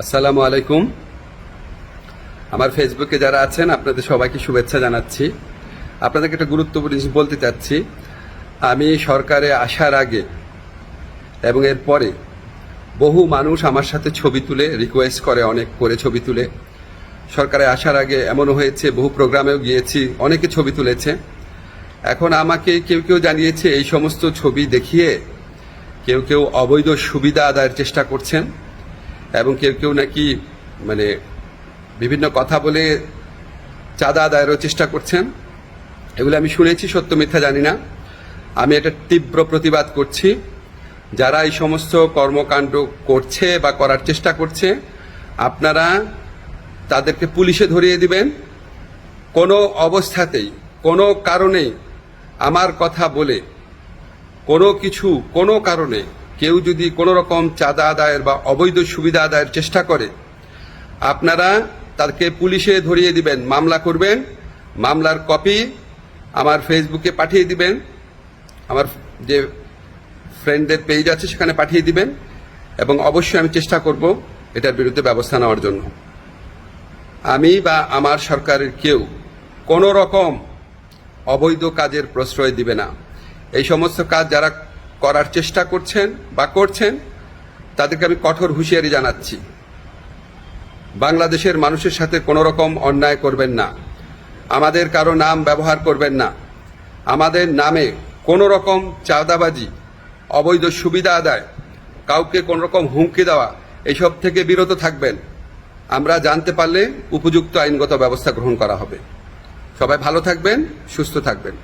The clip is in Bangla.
আসসালামু আলাইকুম। আমার ফেসবুকে যারা আছেন আপনাদের সবাইকে শুভেচ্ছা জানাচ্ছি। আপনাদেরকে একটা গুরুত্বপূর্ণ জিনিস বলতে চাচ্ছি। আমি সরকারে আসার আগে এবং এর পরে বহু মানুষ আমার সাথে ছবি তুলে রিকোয়েস্ট করে, অনেক করে ছবি তুলে। সরকারে আসার আগে এমনও হয়েছে, বহু প্রোগ্রামেও গিয়েছি, অনেকে ছবি তুলেছে। এখন আমাকে কেউ কেউ জানিয়েছে এই সমস্ত ছবি দেখিয়ে কেউ কেউ অবৈধ সুবিধা আদায়ের চেষ্টা করছেন এবং কেউ কেউ নাকি বিভিন্ন কথা বলে চাঁদা আদায়েরও চেষ্টা করছেন। এগুলো আমি শুনেছি, সত্য মিথ্যা জানি না। আমি এটা তীব্র প্রতিবাদ করছি। যারা এই সমস্ত কর্মকাণ্ড করছে বা করার চেষ্টা করছে, আপনারা তাদেরকে পুলিশে ধরিয়ে দিবেন। কোনো অবস্থাতেই, কোনো কারণেই আমার কথা বলে কোনো কারণে কেউ যদি কোনো রকম চাঁদা আদায়ের বা অবৈধ সুবিধা আদায়ের চেষ্টা করে, আপনারা তাকে পুলিশে ধরিয়ে দিবেন, মামলা করবেন। মামলার কপি আমার ফেসবুকে পাঠিয়ে দিবেন, আমার যে ফ্রেন্ডদের পেজ আছে সেখানে পাঠিয়ে দিবেন, এবং অবশ্যই আমি চেষ্টা করব এটার বিরুদ্ধে ব্যবস্থা নেওয়ার জন্য। আমি বা আমার সরকারের কেউ কোনো রকম অবৈধ কাজের প্রশ্রয় দিবে না। এই সমস্ত কাজ যারা করার চেষ্টা করছেন বা করছেন তাদেরকে আমি কঠোর হুঁশিয়ারি জানাচ্ছি। বাংলাদেশের মানুষের সাথে কোনো রকম অন্যায় করবেন না, আমাদের কারো নাম ব্যবহার করবেন না, আমাদের নামে কোনো রকম চাঁদাবাজি, অবৈধ সুবিধা আদায়, কাউকে কোনো রকম হুমকি দেওয়া, এইসব থেকে বিরত থাকবেন। আমরা জানতে পারলে উপযুক্ত আইনগত ব্যবস্থা গ্রহণ করা হবে। সবাই ভালো থাকবেন, সুস্থ থাকবেন।